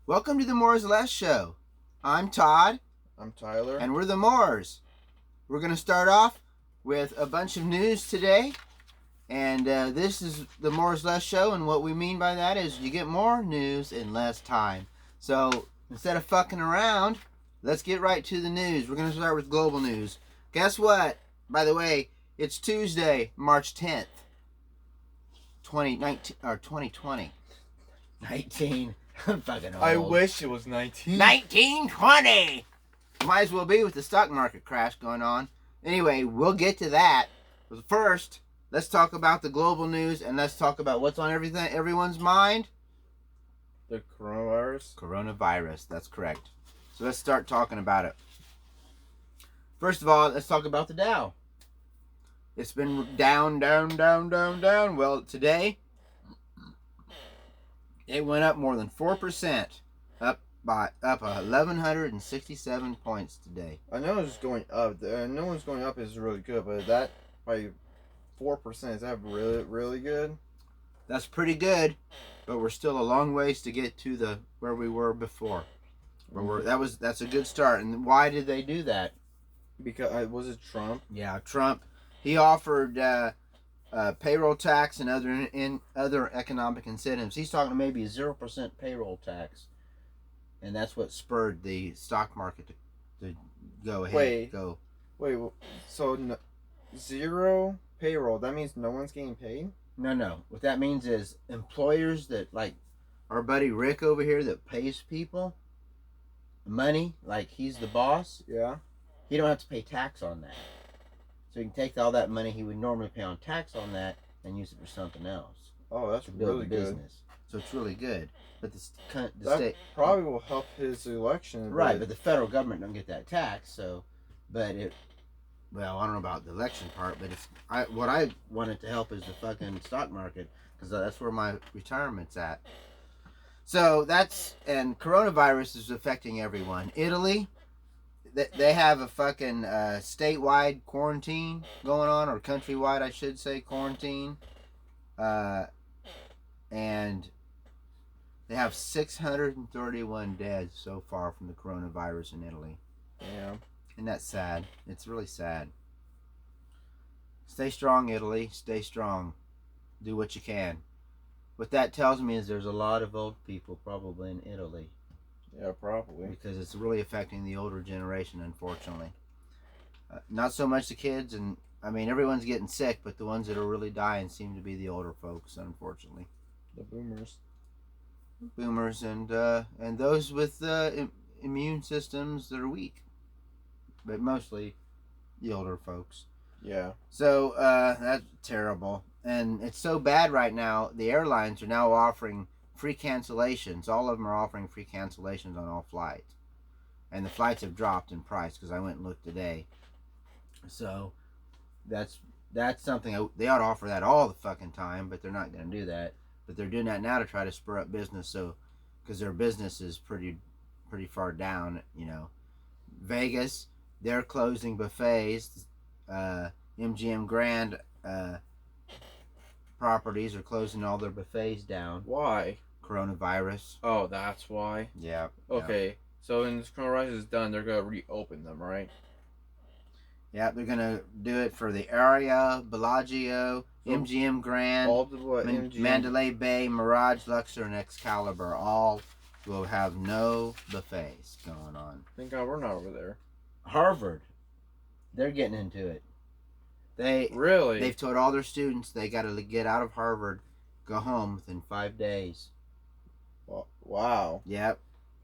Welcome to the More is Less show. I'm Todd. I'm Tyler. And we're the Moors. We're going to start off with a bunch of news today. And this is the More is Less show. And what we mean by that is you get more news in less time. So instead of fucking around, let's get right to the news. We're going to start with global news. Guess what? By the way, it's Tuesday, March 10th, 2020. 19. I'm fucking old. I wish it was 19. 1920! Might as well be with the stock market crash going on. Anyway, we'll get to that. But first, let's talk about the global news and let's talk about what's on everyone's mind. The coronavirus? Coronavirus, that's correct. So let's start talking about it. First of all, let's talk about the Dow. It's been down. Well, today, it went up more than 4%, up 1,167 points today. I know it's going up. No one's going up is really good, but that by 4%, is that really good? That's pretty good, but we're still a long ways to get to where we were before. That's a good start. And why did they do that? Because was it Trump? Yeah, Trump. He offered payroll tax and other economic incentives. He's talking maybe a 0% payroll tax, and that's what spurred the stock market to go ahead. Wait. So zero payroll? That means no one's getting paid? No. What that means is employers that, like our buddy Rick over here, that pays people money, like he's the boss. Yeah. He don't have to pay tax on that. So he can take all that money he would normally pay on tax on that and use it for something else. Oh, that's really good. Business. So it's really good. But the state probably will help his election. Right, but the federal government don't get that tax. So, I don't know about the election part, but what I wanted to help is the fucking stock market, because that's where my retirement's at. So and coronavirus is affecting everyone. Italy, they have a fucking statewide quarantine going on, or countrywide, I should say, quarantine. And they have 631 dead so far from the coronavirus in Italy. Yeah. And that's sad. It's really sad. Stay strong, Italy. Stay strong. Do what you can. What that tells me is there's a lot of old people probably in Italy. Yeah, probably. Because it's really affecting the older generation, unfortunately. Not so much the kids, and I mean, everyone's getting sick, but the ones that are really dying seem to be the older folks, unfortunately. The boomers. Boomers and those with immune systems that are weak. But mostly the older folks. Yeah. So that's terrible. And it's so bad right now, the airlines are now offering free cancellations. All of them are offering free cancellations on all flights. And the flights have dropped in price because I went and looked today. So that's something they ought to offer that all the fucking time, but they're not going to do that. But they're doing that now to try to spur up business, because their business is pretty far down, you know. Vegas, they're closing buffets. MGM Grand properties are closing all their buffets down. Why? Coronavirus. Oh, that's why? Yeah. Okay. Yeah. So when this coronavirus is done, they're going to reopen them, right? Yeah, they're going to do it for the area, Bellagio, so MGM Grand, Mandalay Bay, Mirage, Luxor, and Excalibur. All will have no buffets going on. Thank God we're not over there. Harvard, they're getting into it. They've told all their students they got to get out of Harvard, go home within 5 days. Wow. Yep.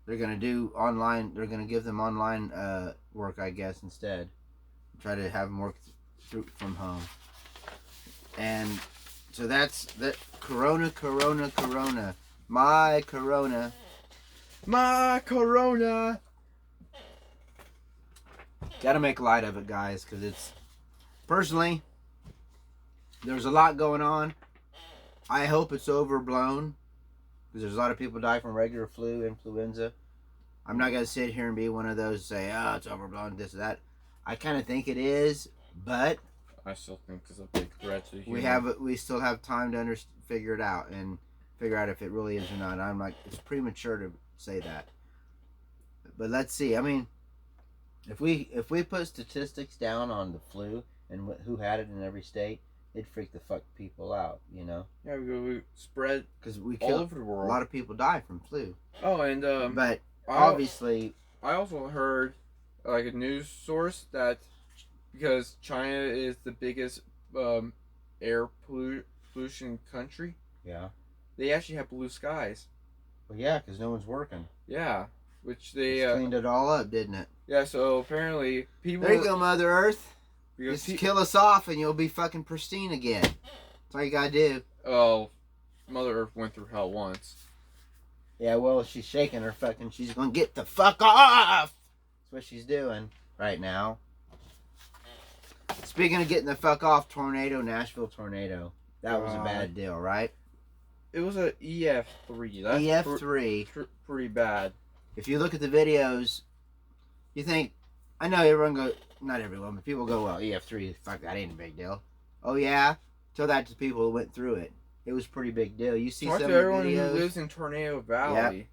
They're going to do online. They're going to give them online work, I guess, instead. Try to have them work from home. And so that's that. Corona. My corona. Gotta make light of it, guys, because it's... Personally, there's a lot going on. I hope it's overblown, because there's a lot of people die from regular flu, influenza. I'm not going to sit here and be one of those say, oh, it's overblown, this or that. I kind of think it is, but I still think it's a big threat to human. We still have time to figure it out and figure out if it really is or not. I'm like, it's premature to say that. But let's see. I mean, if we put statistics down on the flu and who had it in every state, it'd freak the fuck people out, you know. Yeah, we spread because we all kill over the world. A lot of people die from flu. Oh, and but obviously, I also heard like a news source that because China is the biggest air pollution country, yeah, they actually have blue skies. Well, yeah, because no one's working. Yeah, which they cleaned it all up, didn't it? Yeah, so apparently people. There you go, Mother Earth. Because just kill us off, and you'll be fucking pristine again. That's all you gotta do. Oh, Mother Earth went through hell once. Yeah, well, she's shaking her fucking. She's gonna get the fuck off. That's what she's doing right now. Speaking of getting the fuck off, Nashville tornado. That was a bad deal, right? It was a EF3. That's EF3. Pretty bad. If you look at the videos, you think, I know everyone goes, not everyone, but people go, well, EF3, fuck, that ain't a big deal. Oh, yeah? Tell that to people who went through it. It was a pretty big deal. You see some of the everyone videos. who lives in Tornado Valley. Yep.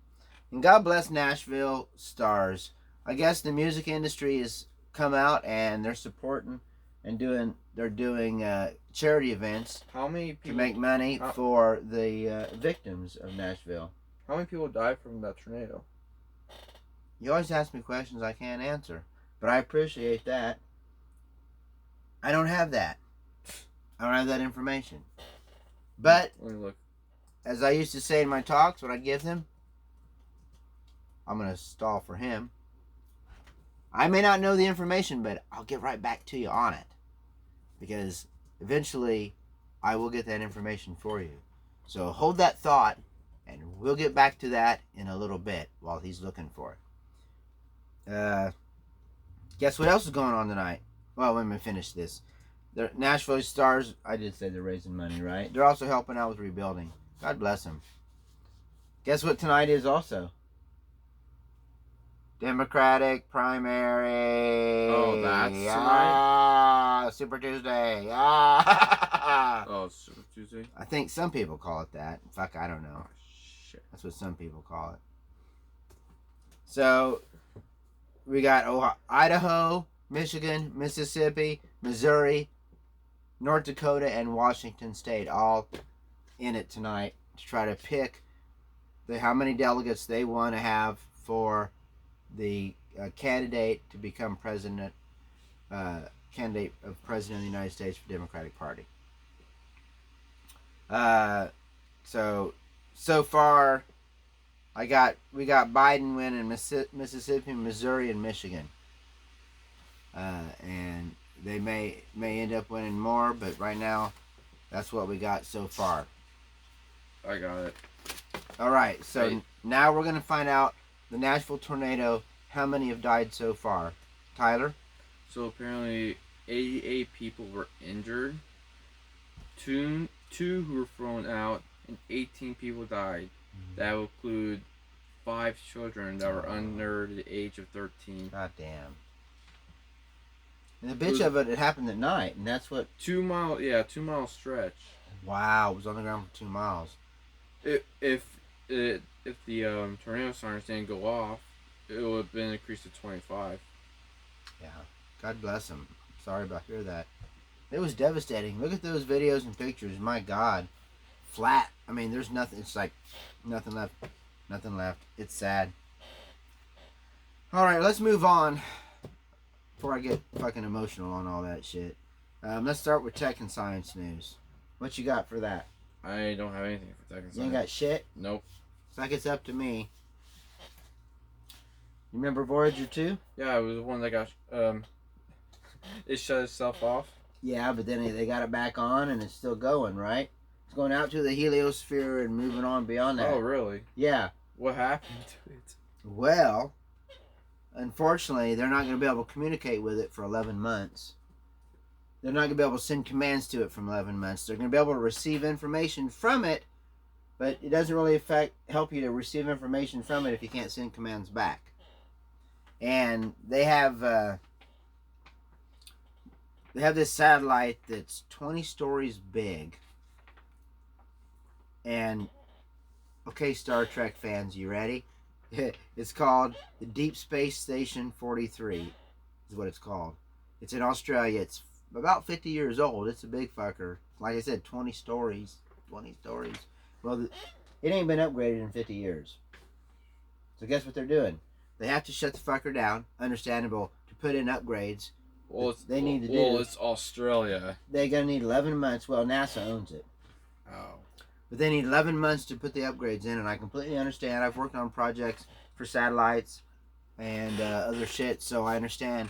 And God bless Nashville stars. I guess the music industry has come out and they're supporting and doing charity events. How many people to make money for the victims of Nashville? How many people died from that tornado? You always ask me questions I can't answer, but I appreciate that. I don't have that. I don't have that information. But let me look. As I used to say in my talks, when I give them, I'm gonna stall for him. I may not know the information, but I'll get right back to you on it, because eventually I will get that information for you. So hold that thought, and we'll get back to that in a little bit while he's looking for it. Guess what else is going on tonight? Well, let me finish this. The Nashville Stars, I did say they're raising money, right? They're also helping out with rebuilding. God bless them. Guess what tonight is also? Democratic primary. Oh, that's tonight? Super Tuesday. Oh, Super Tuesday? I think some people call it that. Fuck, I don't know. Oh, shit. That's what some people call it. So, we got Idaho, Michigan, Mississippi, Missouri, North Dakota, and Washington State all in it tonight to try to pick how many delegates they want to have for the candidate to become candidate of president of the United States for the Democratic Party. So far, we got Biden winning Mississippi, Missouri, and Michigan. And they may end up winning more, but right now, that's what we got so far. I got it. All right, so now we're going to find out the Nashville tornado, how many have died so far. Tyler? So apparently 88 people were injured, two who were thrown out, and 18 people died. That will include 5 children that were under the age of 13. God damn. And the bitch of it happened at night, and that's what... 2 mile stretch. Wow, it was on the ground for 2 miles. If the tornado sirens didn't go off, it would have been increased to 25. Yeah, God bless them. Sorry about hear that. It was devastating. Look at those videos and pictures. My God, flat. I mean, there's nothing. It's like nothing left. Nothing left. It's sad. All right, let's move on. Before I get fucking emotional on all that shit, let's start with tech and science news. What you got for that? I don't have anything for tech and science. You ain't got shit? Nope. It's like it's up to me. You remember Voyager 2? Yeah, it was the one that got it shut itself off. Yeah, but then they got it back on and it's still going, right? It's going out to the heliosphere and moving on beyond that. Oh, really? Yeah. What happened to it? Well, unfortunately, they're not going to be able to communicate with it for 11 months. They're not going to be able to send commands to it for 11 months. They're going to be able to receive information from it, but it doesn't really help you to receive information from it if you can't send commands back. And they have this satellite that's 20 stories big. And okay, Star Trek fans, you ready? It's called the Deep Space Station 43 is what it's called. It's in Australia. It's about 50 years old. It's a big fucker. Like I said, 20 stories. 20 stories. Well, it ain't been upgraded in 50 years. So guess what they're doing? They have to shut the fucker down. Understandable. To put in upgrades. Well, They need to do. Well, it's Australia. They're going to need 11 months. Well, NASA owns it. Oh. But they need 11 months to put the upgrades in, and I completely understand. I've worked on projects for satellites and other shit, so I understand.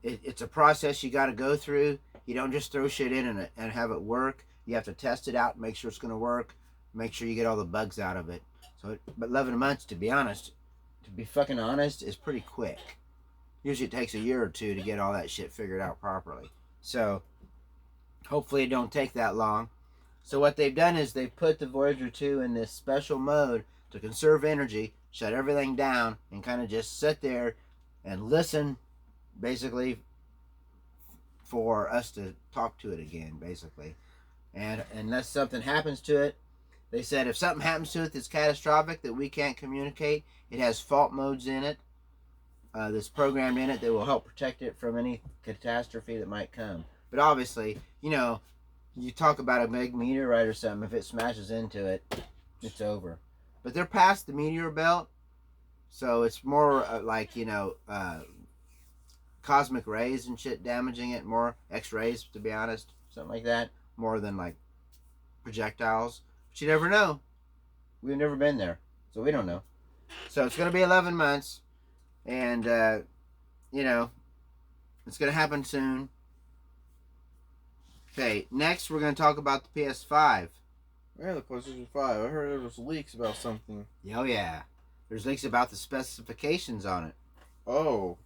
It's a process you got to go through. You don't just throw shit in and have it work. You have to test it out, make sure it's going to work, make sure you get all the bugs out of it. So, but 11 months, to be fucking honest, is pretty quick. Usually it takes a year or two to get all that shit figured out properly. So, hopefully it don't take that long. So what they've done is they've put the Voyager 2 in this special mode to conserve energy, shut everything down, and kind of just sit there and listen, basically, for us to talk to it again, basically. And unless something happens to it, they said if something happens to it that's catastrophic, that we can't communicate, it has fault modes in it, that's programmed in it that will help protect it from any catastrophe that might come. But obviously, you talk about a big meteorite or something, if it smashes into it, it's over. But they're past the meteor belt, so it's more like, cosmic rays and shit damaging it, more X-rays, to be honest, something like that, more than like projectiles. But you never know. We've never been there, so we don't know. So it's going to be 11 months, and, it's going to happen soon. Okay, next we're going to talk about the PS5. Yeah, the PlayStation 5. I heard there was leaks about something. Oh, yeah. There's leaks about the specifications on it. Oh.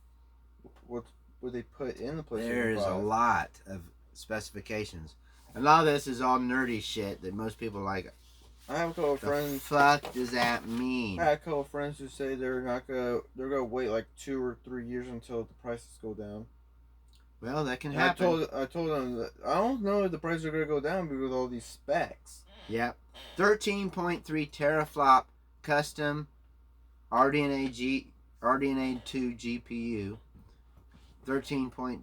What would they put in the PlayStation 5? There's a lot of specifications. A lot of this is all nerdy shit that most people like. I have a couple of friends. The fuck does that mean? I had a couple of friends who say they're gonna wait like 2 or 3 years until the prices go down. Well, that can happen. I told them that I don't know if the prices are gonna go down because of all these specs. Yep. 13.3 teraflop custom RDNA 2 GPU. 13.2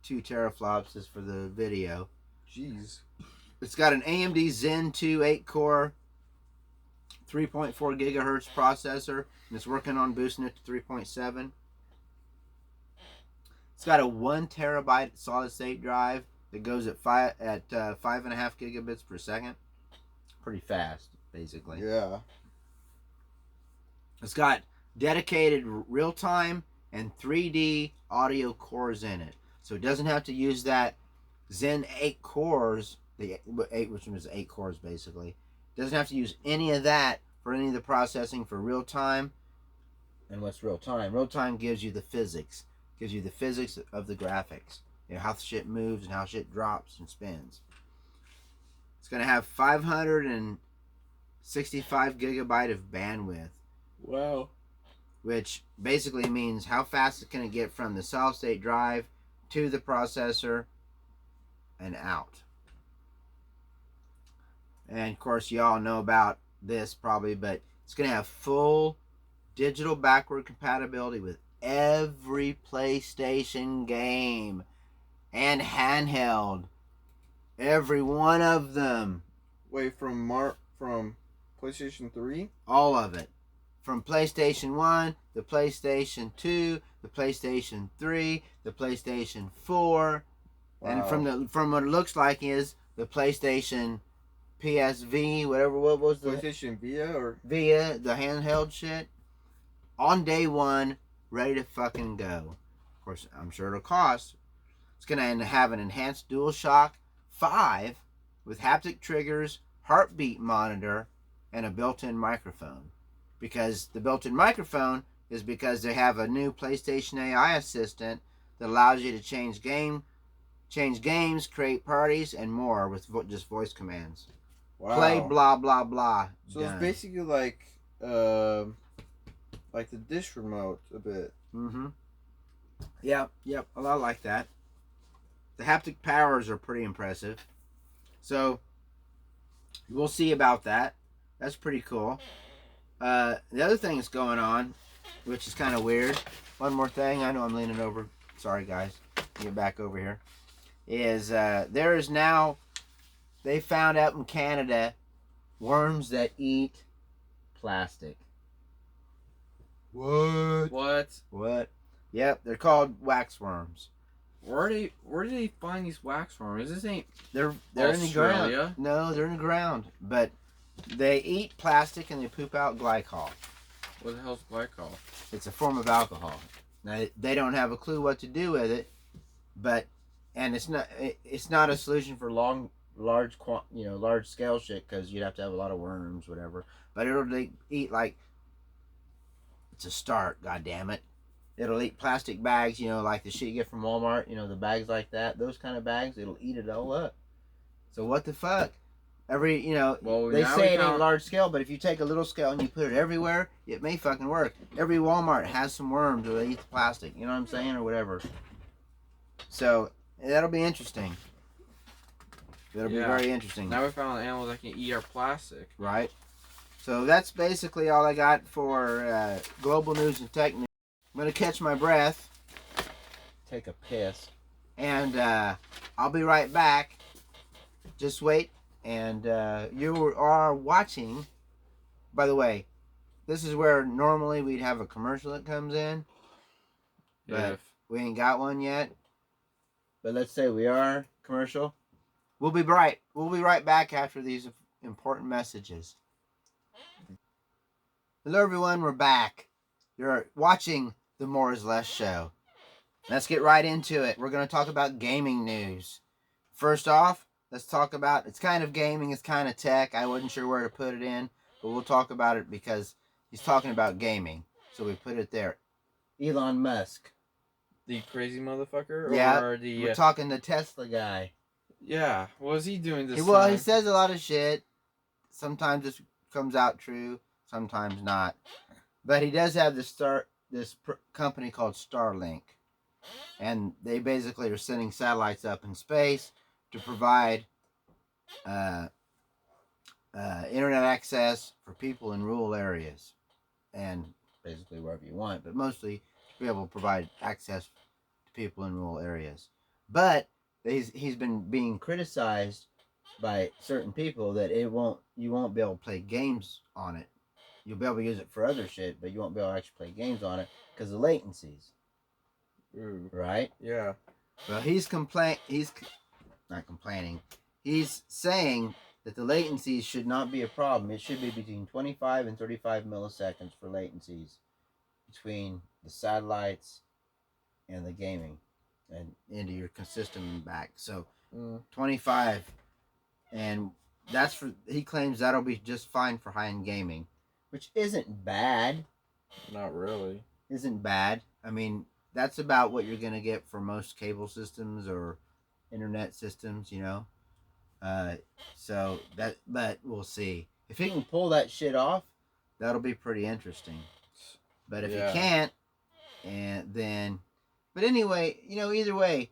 teraflops is for the video. Jeez. It's got an AMD Zen 2 8-core 3.4 gigahertz processor, and it's working on boosting it to 3.7. It's got a 1 terabyte solid state drive that goes at 5.5 gigabits per second. Pretty fast, basically. Yeah. It's got dedicated real-time and 3D audio cores in it, so it doesn't have to use that Zen 8 cores, which was 8 cores basically. Doesn't have to use any of that for any of the processing for real time. And what's real time? Real time gives you the physics. Gives you the physics of the graphics. How shit moves and how shit drops and spins. It's going to have 565 gigabyte of bandwidth. Wow. Which basically means how fast can it get from the solid state drive to the processor and out. And of course you all know about this probably, but it's going to have full digital backward compatibility with every PlayStation game and handheld. Every one of them. Wait, from PlayStation 3? All of it. From PlayStation 1, the PlayStation 2, the PlayStation 3, the PlayStation 4, wow. And from what it looks like is the PlayStation PSV, what was the PlayStation Via, the handheld shit, on day one, ready to fucking go. Of course, I'm sure it'll cost. It's gonna have an enhanced DualShock 5 with haptic triggers, heartbeat monitor, and a built-in microphone. Because the built-in microphone is because they have a new PlayStation AI assistant that allows you to change games, create parties, and more with just voice commands. Wow. Play blah blah blah. So done. It's basically like the dish remote a bit. Mm-hmm. Yep, a lot like that. The haptic powers are pretty impressive. So we'll see about that. That's pretty cool. The other thing that's going on, which is kind of weird. One more thing. I know I'm leaning over. Sorry, guys. Get back over here. Is there is now, they found out in Canada worms that eat plastic. What? What? What? Yep, they're called wax worms. Where do they find these wax worms? This ain't They're in the Australia. ground. No, they're in the ground. But they eat plastic and they poop out glycol. What the hell's glycol? It's a form of alcohol. Now they don't have a clue what to do with it, but and it's not a solution for large scale shit, because you'd have to have a lot of worms, whatever. But it'll eat like, it's a start. God damn it! It'll eat plastic bags, like the shit you get from Walmart. The bags like that, those kind of bags. It'll eat it all up. So what the fuck? Well, they now say we it ain't found- large scale, but if you take a little scale and you put it everywhere, it may fucking work. Every Walmart has some worms or they eat the plastic, you know what I'm saying, or whatever. So that'll be interesting. That'll be very interesting. Now we found animals that can eat our plastic. Right? So that's basically all I got for global news and tech news. I'm going to catch my breath, take a piss, and I'll be right back. Just wait. And you are watching, by the way, this is where normally we'd have a commercial that comes in, but we ain't got one yet. But let's say we are commercial. We'll be right back after these important messages. Hello everyone, we're back. You're watching the More is Less show. Let's get right into it. We're going to talk about gaming news. First off, let's talk about, it's kind of gaming, it's kind of tech. I wasn't sure where to put it in, but we'll talk about it because he's talking about gaming. So we put it there. Elon Musk. The crazy motherfucker? Yeah, or the, we're talking the Tesla guy. Yeah, what was he doing this time? Well, he says a lot of shit. Sometimes it comes out true, sometimes not. But he does have this company called Starlink. And they basically are sending satellites up in space to provide internet access for people in rural areas, and basically wherever you want, but mostly to be able to provide access to people in rural areas. But he's been being criticized by certain people that you won't be able to play games on it. You'll be able to use it for other shit, but you won't be able to actually play games on it because of latencies. Ooh. Right? Yeah. Well, he's not complaining. He's saying that the latencies should not be a problem. It should be between 25 and 35 milliseconds for latencies between the satellites and the gaming and into your system and back. So 25, and he claims that'll be just fine for high-end gaming, which isn't bad. Not really. Isn't bad. I mean, that's about what you're going to get for most cable systems or internet systems, but we'll see. If he can pull that shit off, that'll be pretty interesting. But if he can't, but anyway, either way,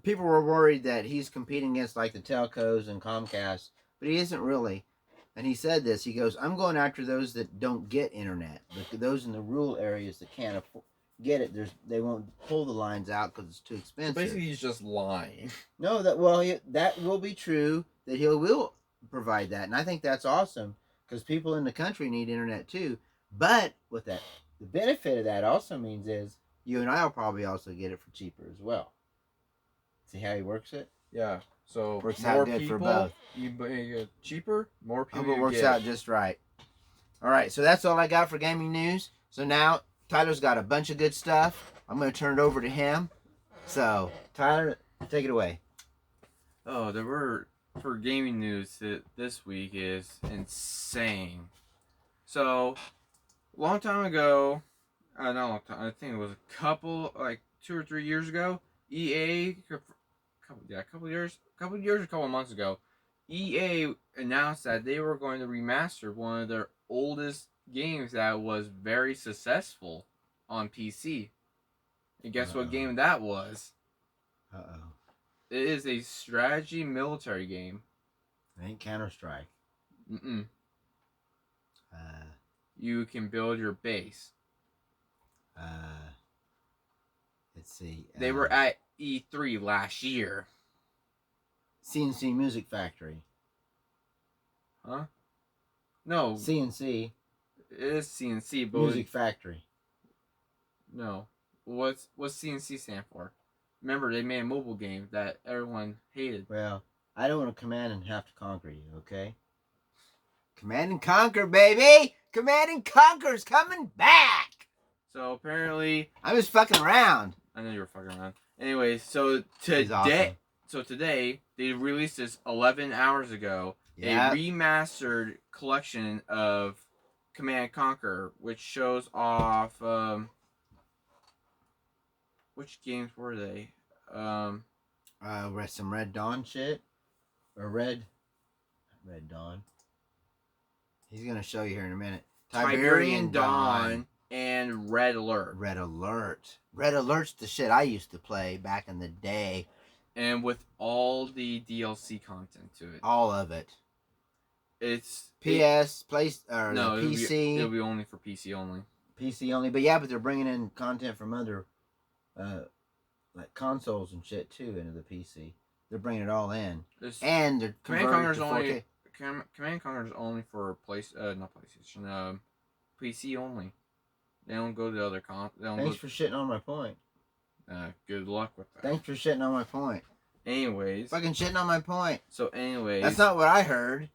people were worried that he's competing against like the telcos and Comcast, but he isn't really. And he said this. He goes, "I'm going after those that don't get internet. Those in the rural areas that can't get it. They won't pull the lines out because it's too expensive." So basically, he's just lying. No, that will be true. That he will provide that, and I think that's awesome because people in the country need internet too. But with that, the benefit of that also means is you and I will probably also get it for cheaper as well. See how he works it? Yeah. So works more out good people, for both. You get cheaper, more people. Hope it works out just right. All right, so that's all I got for gaming news. So now Tyler's got a bunch of good stuff. I'm going to turn it over to him. So Tyler, take it away. Oh, the word for gaming news this week is insane. So, long time ago, not a long time, I think it was a couple, like 2 or 3 years ago, EA, a couple months ago, EA announced that they were going to remaster one of their oldest games that was very successful on PC. And guess what game that was? It is a strategy military game. It ain't Counter-Strike. Mm-mm. you can build your base. Let's see. They were at E3 last year. CNC Music Factory. Huh? No. CNC. It is CNC, but Music Factory. No. What's CNC stand for? Remember, they made a mobile game that everyone hated. Well, I don't want to command and have to conquer you, okay? Command and Conquer, baby! Command and Conquer's coming back! So apparently, I'm just fucking around. I know you were fucking around. Anyway, so today, awesome. they released this 11 hours ago. Yep. A remastered collection of Command and Conquer, which shows off which games were they? Some Red Dawn shit, or Red Dawn. He's gonna show you here in a minute. Tiberian Dawn and Red Alert. Red Alert. Red Alert's the shit I used to play back in the day. And with all the DLC content to it. All of it. It's PC. It'll be only for PC only. PC only, but yeah, but they're bringing in content from other, like consoles and shit too into the PC. They're bringing it all in, and they're Command Conquer is only for not PlayStation, PC only. They don't go to other Thanks for shitting on my point. Good luck with that. Thanks for shitting on my point. Anyways, fucking shitting on my point. So anyways, that's not what I heard.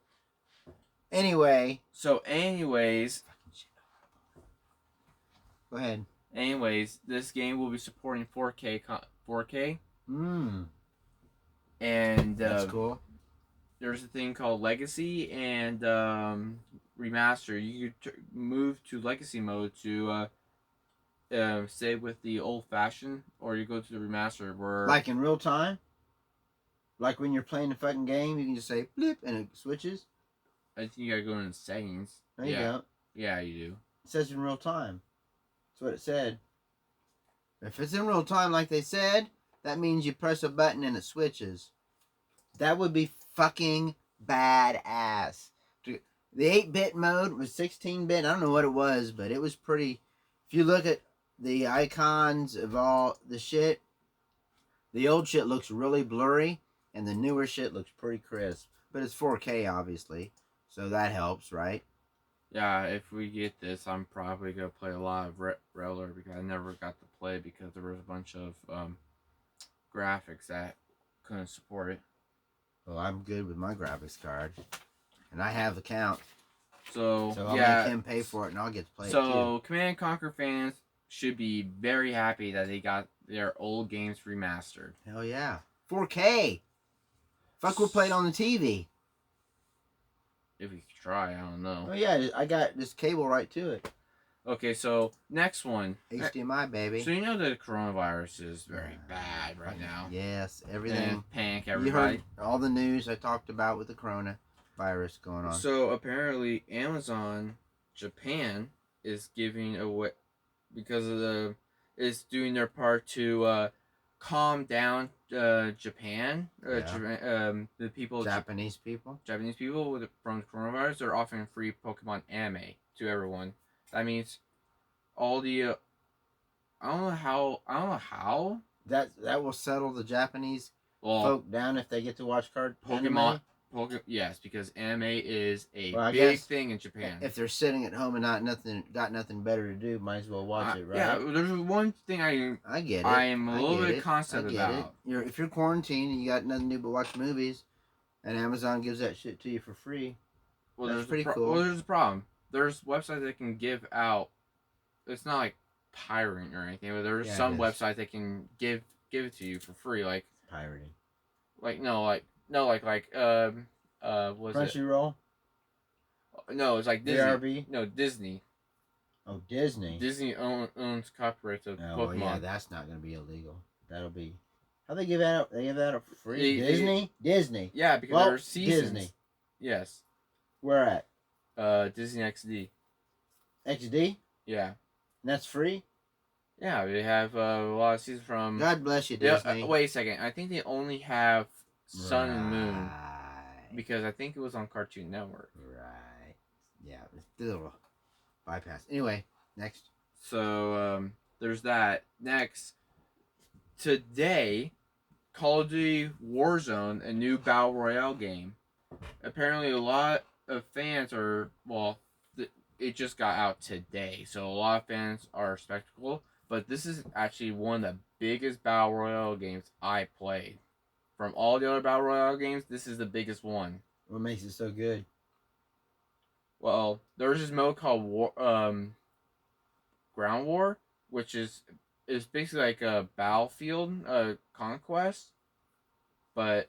Anyway. So anyways. Go ahead. Anyways, this game will be supporting 4K. 4K. And that's cool. There's a thing called Legacy and Remaster. You could move to Legacy mode to stay with the old fashioned, or you go to the Remaster where like in real time. Like when you're playing the fucking game, you can just say blip and it switches. I think you gotta go into settings. No, you don't. Yeah, you do. It says in real time. That's what it said. If it's in real time like they said, that means you press a button and it switches. That would be fucking badass. The 8-bit mode was 16-bit. I don't know what it was, but it was pretty... If you look at the icons of all the shit, the old shit looks really blurry, and the newer shit looks pretty crisp. But it's 4K, obviously, so that helps, right? Yeah, if we get this, I'm probably going to play a lot of Reller because I never got to play because there was a bunch of graphics that couldn't support it. Well, I'm good with my graphics card, and I have the count. So I'll make him pay for it, and I'll get to play it too. So Command & Conquer fans should be very happy that they got their old games remastered. Hell yeah. 4K! Fuck, we'll play it on the TV. If we could try, I don't know. Oh yeah, I got this cable right to it. Okay, so next one. HDMI, baby. So you know the coronavirus is very bad right now. Yes, everything. And panic, everybody. You heard all the news I talked about with the coronavirus going on. So apparently Amazon Japan is giving away, because of is doing their part to calm down Japan. The people. Japanese people from coronavirus. They're offering free Pokemon anime to everyone. That means all the I don't know how that will settle the Japanese folk down if they get to watch Pokemon. Yes, because anime is a big thing in Japan. If they're sitting at home and got nothing better to do, might as well watch it, right? Yeah, there's one thing I get it. I am a little bit constant about. If you're quarantined and you got nothing to do but watch movies, and Amazon gives that shit to you for free, that's pretty cool. Well, there's a problem. There's websites that can give out. It's not like pirating or anything, but there's some websites that can give it to you for free, like pirating. Like was Crunchyroll? No, it's like Disney. DRB? No, Disney. Oh, Disney. Disney owns copyrights of Pokemon. Well, yeah, that's not going to be illegal. That'll be... How they give that out? They give that out for free? Disney? Yeah, because there's seasons. Disney. Yes. Where at? Disney XD. XD? Yeah. And that's free? Yeah, they have a lot of seasons from... God bless you, Disney. Wait a second. I think they only have Sun and Moon. Because I think it was on Cartoon Network. Right. Yeah, it's a little bypass. Anyway, next. So there's that. Next, today, Call of Duty Warzone, a new battle royale game. Apparently, a lot of fans are it just got out today, so a lot of fans are spectacle. But this is actually one of the biggest battle royale games I played. From all the other battle royale games, this is the biggest one. What makes it so good? Well, there's this mode called Ground War, which is basically like a battlefield conquest, but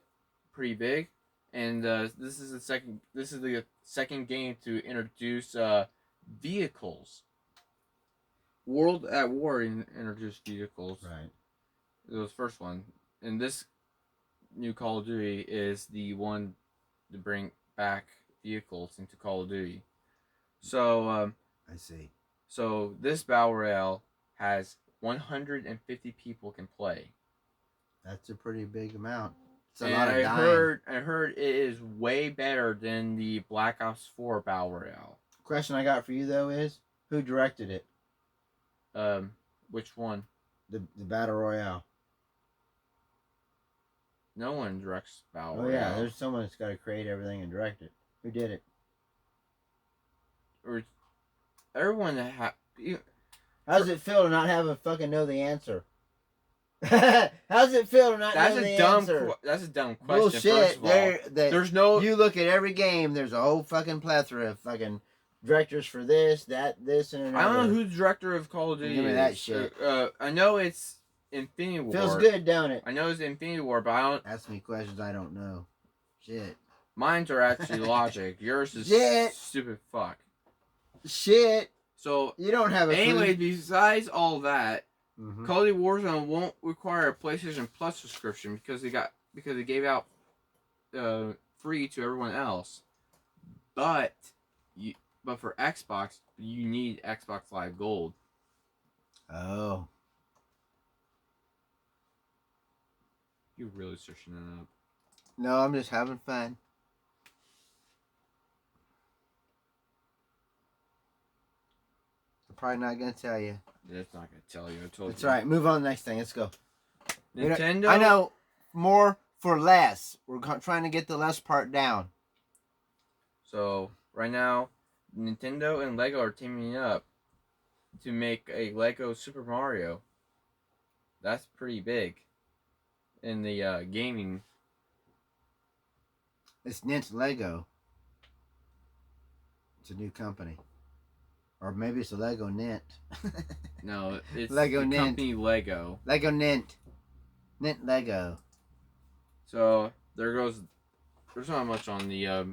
pretty big. And this is the second. This is the second game to introduce vehicles. World at War introduced vehicles. Right. It was the first one, and this new Call of Duty is the one to bring back vehicles into Call of Duty. So I see. So this battle royale has 150 people can play. That's a pretty big amount. It's a And lot of I heard it is way better than the Black Ops 4 battle royale. Question I got for you though is, who directed it? Which one? The battle royale. No one directs battle Oh royale. yeah, there's someone that's got to create everything and direct it. Who did it? Or everyone How does it feel to not have a fucking know the answer? How does it feel to not know the answer? That's a dumb question. Bullshit. First of all. There's no. You look at every game. There's a whole fucking plethora of fucking directors for this, this, and another. I don't know who the director of Call of Duty Give me is. that shit. I know it's Infinity War. Feels good, don't it? I know it's Infinity War, but I don't. Ask me questions I don't know. Shit. Mine's are actually logic. Yours is Shit. Stupid fuck. Shit. So you don't have a anyway, besides all that, Call of Duty Warzone won't require a PlayStation Plus subscription because they gave out free to everyone else. But for Xbox, you need Xbox Live Gold. Oh. You're really searching that up. No, I'm just having fun. I'm probably not gonna tell you. That's not gonna tell you. I told you. That's right. Move on to the next thing. Let's go. Nintendo. I know more for less. We're trying to get the less part down. So right now, Nintendo and Lego are teaming up to make a Lego Super Mario. That's pretty big in the gaming. It's Nint Lego. It's a new company. Or maybe it's a Lego Nint. No, it's Lego the Nint. company Lego. Lego Nint. Nint Lego. So there goes. There's not much on the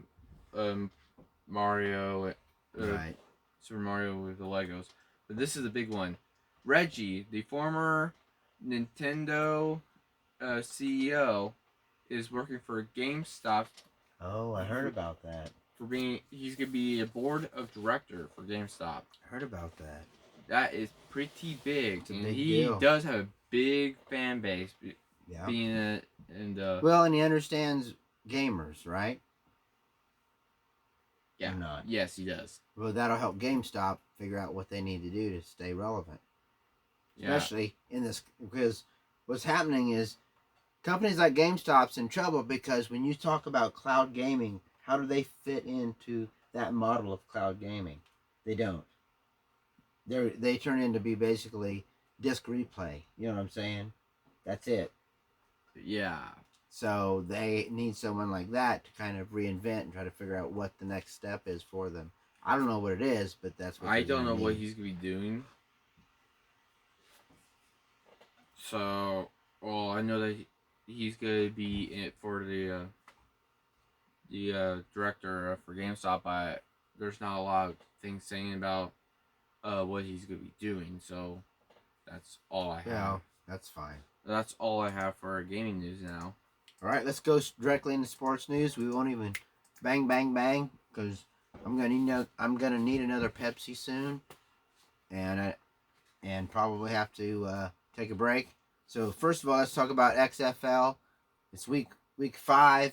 Mario, Right. Super Mario with the Legos, but this is the big one. Reggie, the former Nintendo CEO, is working for GameStop. Oh, I heard about that. He's gonna be a board of director for GameStop. I heard about that. That is pretty big, It's a and big he deal. does have a big fan base. Yeah. Well, and he understands gamers, right? yeah, Or not. yes, he does. Well, that'll help GameStop figure out what they need to do to stay relevant. Yeah. Especially in this, because what's happening is companies like GameStop's in trouble because when you talk about cloud gaming, how do they fit into that model of cloud gaming? They don't. They turn into be basically disc replay. You know what I'm saying? That's it. Yeah. So they need someone like that to kind of reinvent and try to figure out what the next step is for them. I don't know what it is, but that's what I they're don't gonna know what need. he's gonna be doing. So, well, I know that he's gonna be in it for the director for GameStop, but there's not a lot of things saying about what he's gonna be doing. So, that's all I have. Yeah, that's fine. That's all I have for gaming news now. All right, let's go directly into sports news. We won't even bang because I'm gonna need another Pepsi soon, and probably have to take a break. So first of all, let's talk about XFL. It's week 5.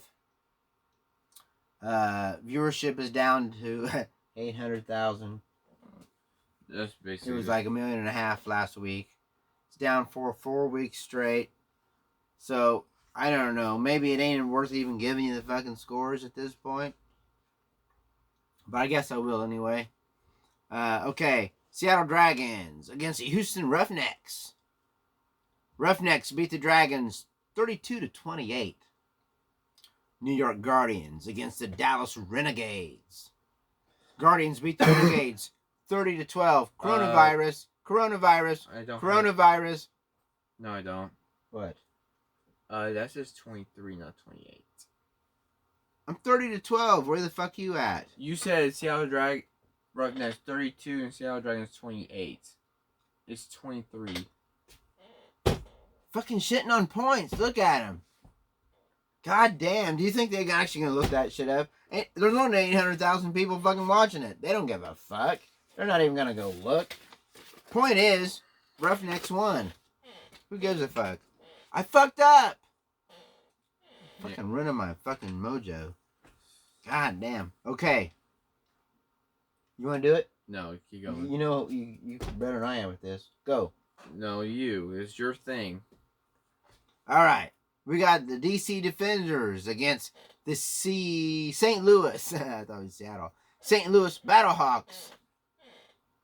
Viewership is down to 800,000. That's It basically. was like 1.5 million last week. It's down for 4 weeks straight. So I don't know. Maybe it ain't worth even giving you the fucking scores at this point. But I guess I will anyway. Okay. Seattle Dragons against the Houston Roughnecks. Roughnecks beat the Dragons 32-28. New York Guardians against the Dallas Renegades. Guardians beat the Renegades 30-12. Coronavirus. I don't. Coronavirus. No, I don't. What? That says 23, not 28. I'm 30-12. Where the fuck you at? You said Seattle Roughnecks 32 and Seattle Dragons 28. It's 23. Fucking shitting on points. Look at him. God damn. Do you think they're actually going to look that shit up? There's only 800,000 people fucking watching it. They don't give a fuck. They're not even going to go look. Point is, Roughnecks won. Who gives a fuck? I fucked up. Fucking ruining my fucking mojo. God damn. Okay. You want to do it? No, keep going. You know, you better than I am with this. Go. No, you. It's your thing. All right. We got the DC Defenders against the St. Louis. I thought it was Seattle. St. Louis Battlehawks.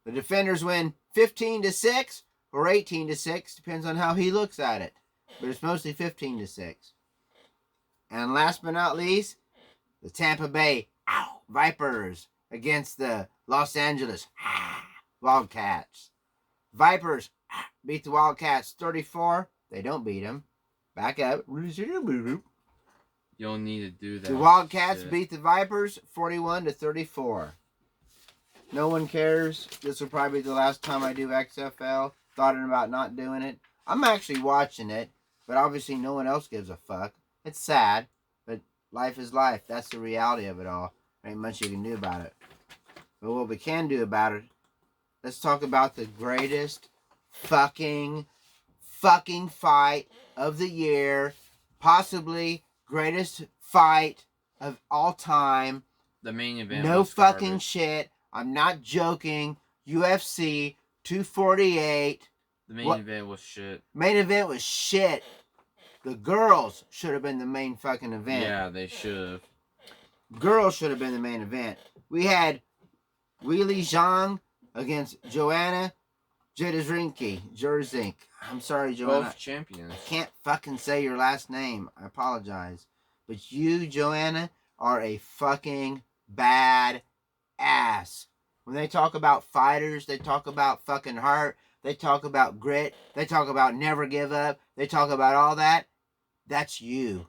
The Defenders win 15-6 or 18-6. Depends on how he looks at it. But it's mostly 15-6. And last but not least, the Tampa Bay Vipers against the Los Angeles Wildcats. Vipers beat the Wildcats 34. They don't beat them. Back up. You don't need to do that. The Wildcats beat the Vipers 41-34. No one cares. This will probably be the last time I do XFL. Thought about not doing it. I'm actually watching it, but obviously no one else gives a fuck. It's sad, but life is life. That's the reality of it all. There ain't much you can do about it. But what we can do about it, let's talk about the greatest fucking fight of the year. Possibly greatest fight of all time. The main event. No was fucking garbage. shit. I'm not joking. UFC 248. The main event was shit. Main event was shit. The girls should have been the main fucking event. Yeah, they should have. Girls should have been the main event. We had Weili Zhang against Joanna Jędrzejczyk. I'm sorry, Joanna. Both champions. I can't fucking say your last name. I apologize. But you, Joanna, are a fucking bad ass. When they talk about fighters, they talk about fucking heart. They talk about grit. They talk about never give up. They talk about all that. That's you.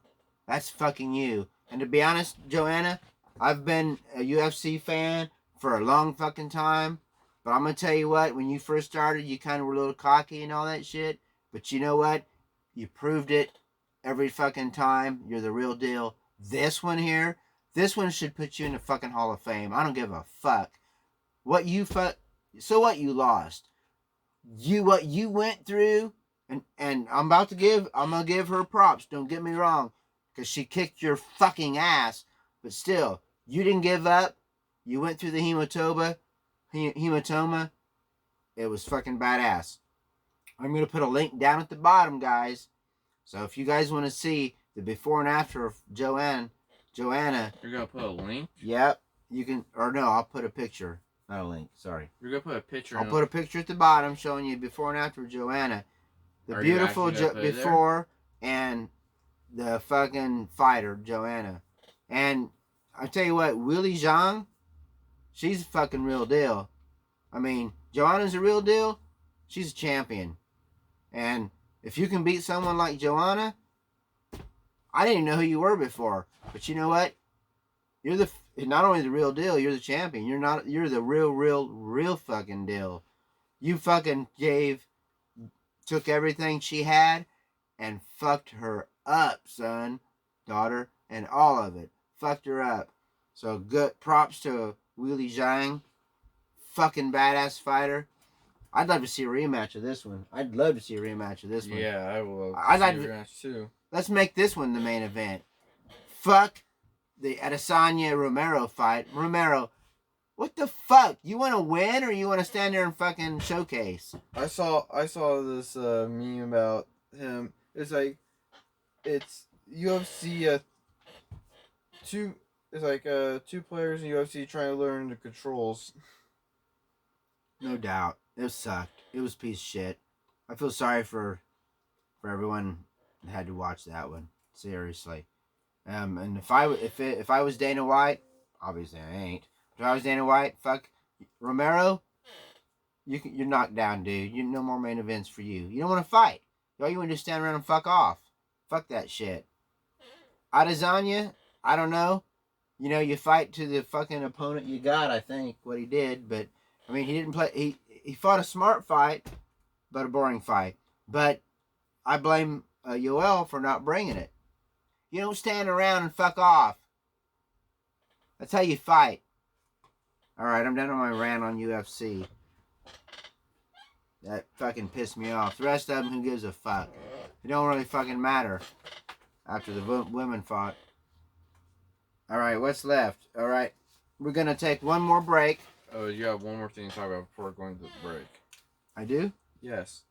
That's fucking you. And to be honest, Joanna, I've been a UFC fan for a long fucking time. But I'm going to tell you what, when you first started, you kind of were a little cocky and all that shit. But you know what? You proved it every fucking time. You're the real deal. This one here, this one should put you in the fucking Hall of Fame. I don't give a fuck. So what, you lost. What you went through, and I'm going to give her props. Don't get me wrong. Because she kicked your fucking ass. But still, you didn't give up. You went through the hematoma. It was fucking badass. I'm going to put a link down at the bottom, guys. So if you guys want to see the before and after of Joanna. You're going to put a link? Yep. You can, or no, I'll put a picture. Not a link, sorry. You're going to put a picture. I'll put a picture at the bottom showing you before and after of Joanna. The Are beautiful before and the fucking fighter, Joanna. And I tell you what, Weili Zhang, she's a fucking real deal. I mean, Joanna's a real deal. She's a champion. And if you can beat someone like Joanna, I didn't even know who you were before. But you know what? You're not only the real deal, you're the champion. You're the real fucking deal. You fucking took everything she had and fucked her up, son, daughter, and all of it. Fucked her up. So good props to Weili Zhang. Fucking badass fighter. I'd love to see a rematch of this one. Yeah, I will. I'd like to see a rematch too. Let's make this one the main event. Fuck the Adesanya Romero fight. Romero, What the fuck? You want to win or you want to stand there and fucking showcase? I saw this meme about him. It's like it's UFC two. It's like two players in UFC trying to learn the controls. No doubt. It sucked. It was a piece of shit. I feel sorry for everyone that had to watch that one. Seriously. And if I was Dana White, obviously I ain't. If I was Dana White, fuck Romero, you're knocked down, dude. You no more main events for you. You don't want to fight. All you want to do is stand around and fuck off. Fuck that shit. Adesanya, I don't know. You know, you fight to the fucking opponent you got. I think what he did, but I mean, he didn't play. He fought a smart fight, but a boring fight. But I blame Yoel for not bringing it. You don't stand around and fuck off. That's how you fight. Alright, I'm done on my rant on UFC. That fucking pissed me off. The rest of them, who gives a fuck? It don't really fucking matter after the women fought. Alright, what's left? Alright, we're gonna take one more break. Oh, you have one more thing to talk about before going to the break. I do? Yes.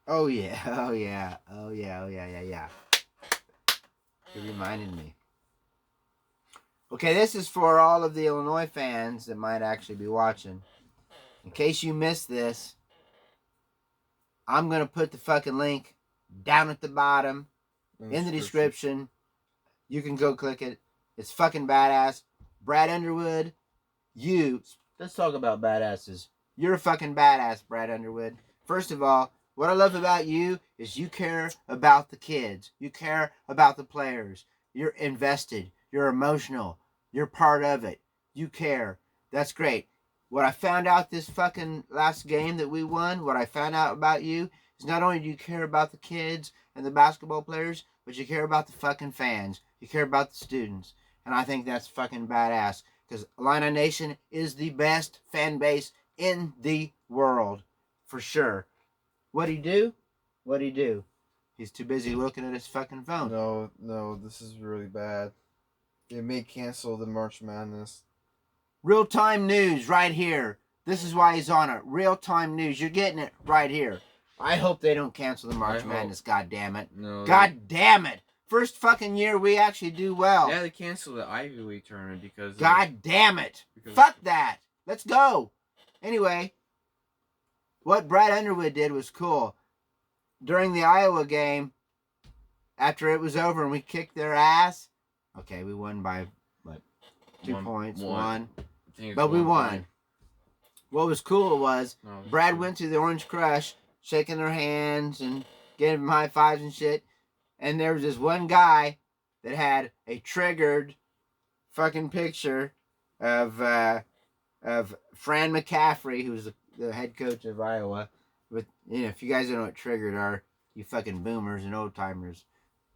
Oh yeah, oh yeah, oh yeah, oh yeah. You reminded me. Okay, this is for all of the Illinois fans that might actually be watching. In case you missed this, I'm going to put the fucking link down at the bottom in the description. You can go click it. It's fucking badass. Brad Underwood, let's talk about badasses. You're a fucking badass, Brad Underwood. First of all, what I love about you is you care about the kids. You care about the players. You're invested. You're emotional. You're part of it. You care. That's great. What I found out this fucking last game that we won, what I found out about you is not only do you care about the kids and the basketball players, but you care about the fucking fans. You care about the students. And I think that's fucking badass. Because Illini Nation is the best fan base in the world. For sure. What'd he do? What'd he do? He's too busy looking at his fucking phone. No, this is really bad. They may cancel the March Madness. Real-time news right here. This is why he's on it. Real-time news. You're getting it right here. I hope they don't cancel the March Madness, god damn it. No. God damn it. First fucking year we actually do well. Yeah, they canceled the Ivy League tournament because... God damn it. Fuck that. Let's go. Anyway, what Brad Underwood did was cool. During the Iowa game, after it was over and we kicked their ass, okay, we won by, what, 2 points? One. But we won. Point. What was cool was Brad went to the Orange Crush, shaking their hands and giving them high fives and shit. And there was this one guy that had a triggered fucking picture of Fran McCaffrey, who was the head coach of Iowa. With, you know, if you guys don't know what triggered are, you fucking boomers and old timers.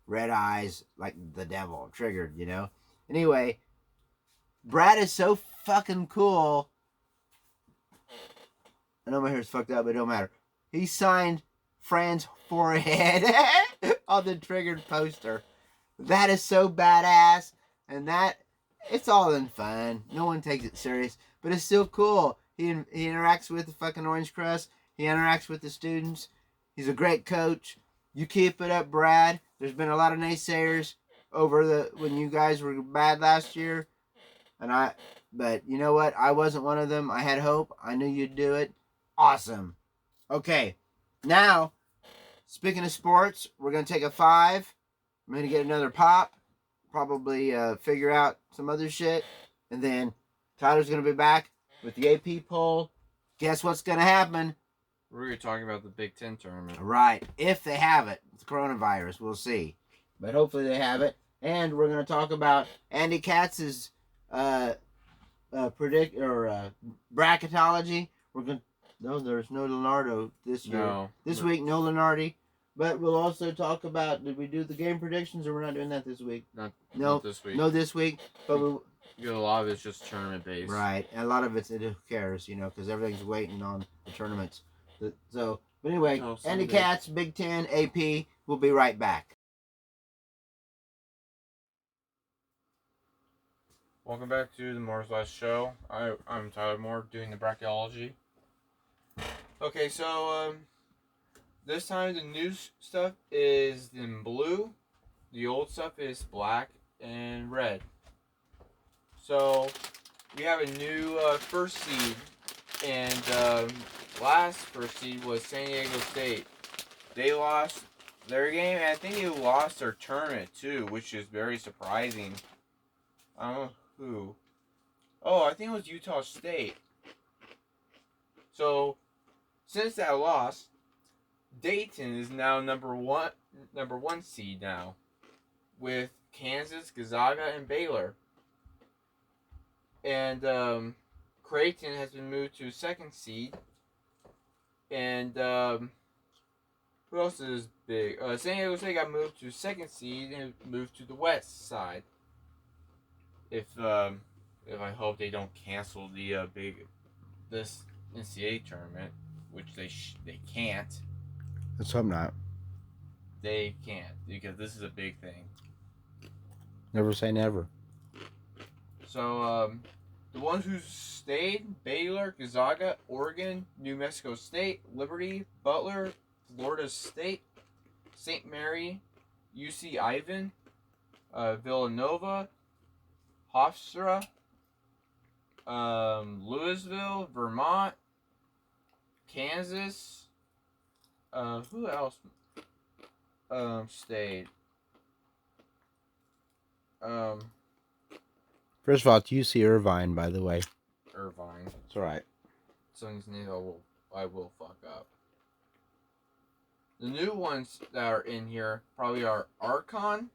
Red eyes like the devil. Triggered, you know. Anyway, Brad is so fucking cool. I know my hair's fucked up, but it don't matter. He signed Fran's forehead on the triggered poster. That is so badass. And that, it's all in fun. No one takes it serious. But it's still cool. He interacts with the fucking Orange Crush. He interacts with the students. He's a great coach. You keep it up, Brad. There's been a lot of naysayers over when you guys were bad last year. But you know what? I wasn't one of them. I had hope. I knew you'd do it. Awesome. Okay. Now, speaking of sports, we're going to take a 5. I'm going to get another pop. Probably figure out some other shit. And then Tyler's going to be back with the AP poll. Guess what's going to happen? We're going to talk about the Big Ten tournament. Right. If they have it. It's coronavirus. We'll see. But hopefully they have it. And we're going to talk about Andy Katz's bracketology. No, there's no Leonardo this year. No. This week, no Leonardi. But we'll also talk about, did we do the game predictions or we're not doing that this week? Not this week. No, this week. But a lot of it's just tournament based. Right. And a lot of it's, who cares, you know, because everything's waiting on the tournaments. But anyway, Andy Katz, Big Ten, AP. We'll be right back. Welcome back to the Moore's Last Show. I'm Tyler Moore doing the brachiology. Okay, so this time the new stuff is in blue. The old stuff is black and red. So we have a new first seed, and last first seed was San Diego State. They lost their game, and I think they lost their tournament too, which is very surprising. I don't know who. Oh, I think it was Utah State. So, since that loss, Dayton is now number one seed now, with Kansas, Gonzaga, and Baylor. And Creighton has been moved to second seed. And who else is big? San Diego State got moved to second seed and moved to the west side. If I hope they don't cancel the this NCAA tournament, which they can't. Let's hope not. They can't, because this is a big thing. Never say never. So the ones who stayed: Baylor, Gonzaga, Oregon, New Mexico State, Liberty, Butler, Florida State, St. Mary, UC Ivan, Villanova, Hofstra, Louisville, Vermont, Kansas. Who else stayed? First of all, it's UC Irvine, by the way. Irvine. It's alright. Some of these names I will fuck up. The new ones that are in here probably are Akron,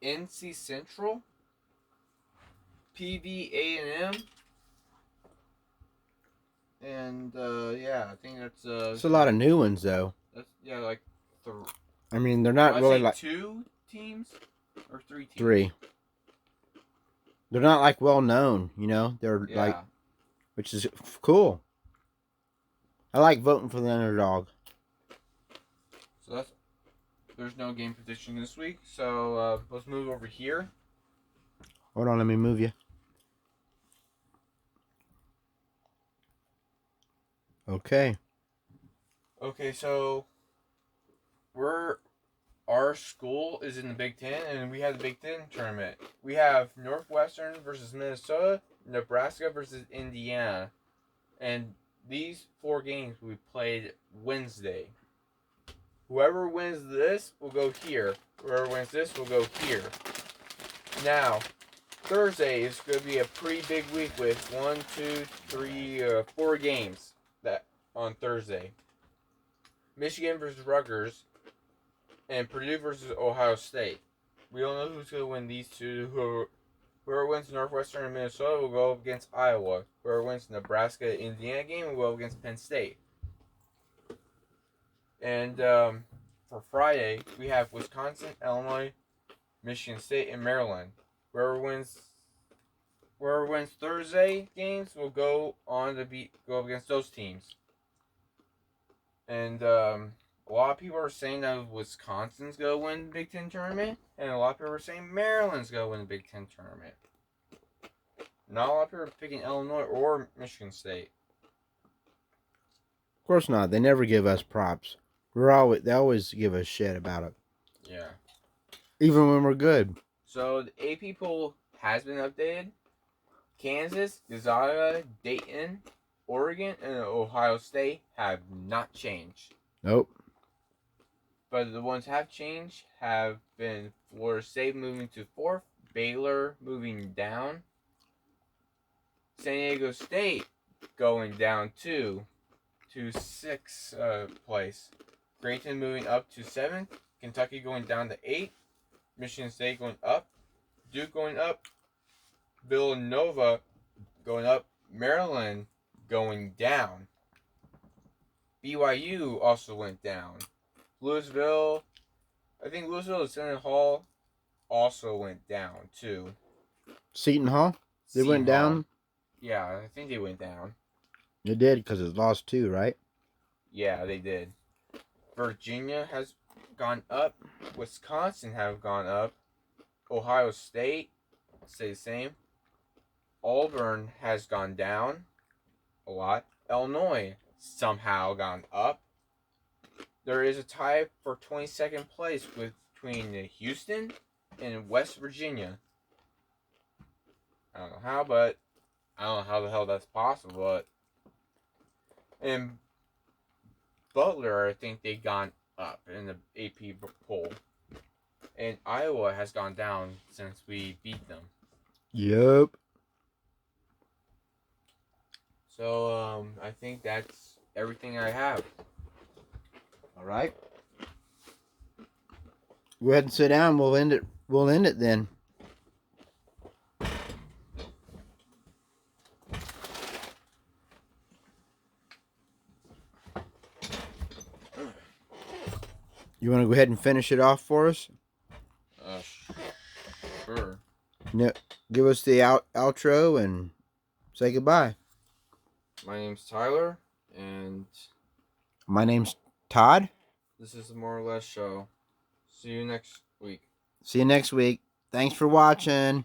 NC Central, PVA&M, and yeah, I think that's It's a lot of new ones, though. That's like I mean, they're not really like 2 teams or 3 teams. 3. They're not like well known, you know. They're like, which is cool. I like voting for the underdog. So there's no game prediction this week. So let's move over here. Hold on, let me move you. Okay. Okay, so our school is in the Big Ten, and we have the Big Ten tournament. We have Northwestern versus Minnesota, Nebraska versus Indiana, and these 4 games will be played Wednesday. Whoever wins this will go here. Whoever wins this will go here. Now, Thursday is going to be a pretty big week with 4 games that on Thursday. Michigan versus Rutgers, and Purdue versus Ohio State. We don't know who's going to win these two. Whoever wins Northwestern and Minnesota will go up against Iowa. Whoever wins Nebraska Indiana game will go up against Penn State. And for Friday, we have Wisconsin, Illinois, Michigan State, and Maryland. Whoever wins Thursday games will go on to go up against those teams. And a lot of people are saying that Wisconsin's going to win the Big Ten tournament, and a lot of people are saying Maryland's going to win the Big Ten tournament. Not a lot of people are picking Illinois or Michigan State. Of course not. They never give us props. They always give us shit about it. Yeah. Even when we're good. So the AP poll has been updated. Kansas, Gonzaga, Dayton, Oregon, and Ohio State have not changed. Nope. But the ones have changed have been Florida State moving to 4th, Baylor moving down, San Diego State going down to 6th place, Creighton moving up to 7th, Kentucky going down to 8th, Michigan State going up, Duke going up, Villanova going up, Maryland going down. BYU also went down. Louisville, I think Louisville and Seton Hall also went down too. Seton Hall? They went down? Yeah, I think they went down. They did because it lost 2, right? Yeah, they did. Virginia has gone up. Wisconsin have gone up. Ohio State stay the same. Auburn has gone down a lot. Illinois somehow gone up. There is a tie for 22nd place between Houston and West Virginia. I don't know how, but I don't know how the hell that's possible. But and Butler, I think they gone up in the AP poll, and Iowa has gone down since we beat them. Yep. So I think that's everything I have. All right. Go ahead and sit down. We'll end it. We'll end it then. You want to go ahead and finish it off for us? Sure. No, give us the outro and say goodbye. My name's Tyler, and My name's Todd. this is the More or Less Show. See you next week. See you next week. Thanks for watching.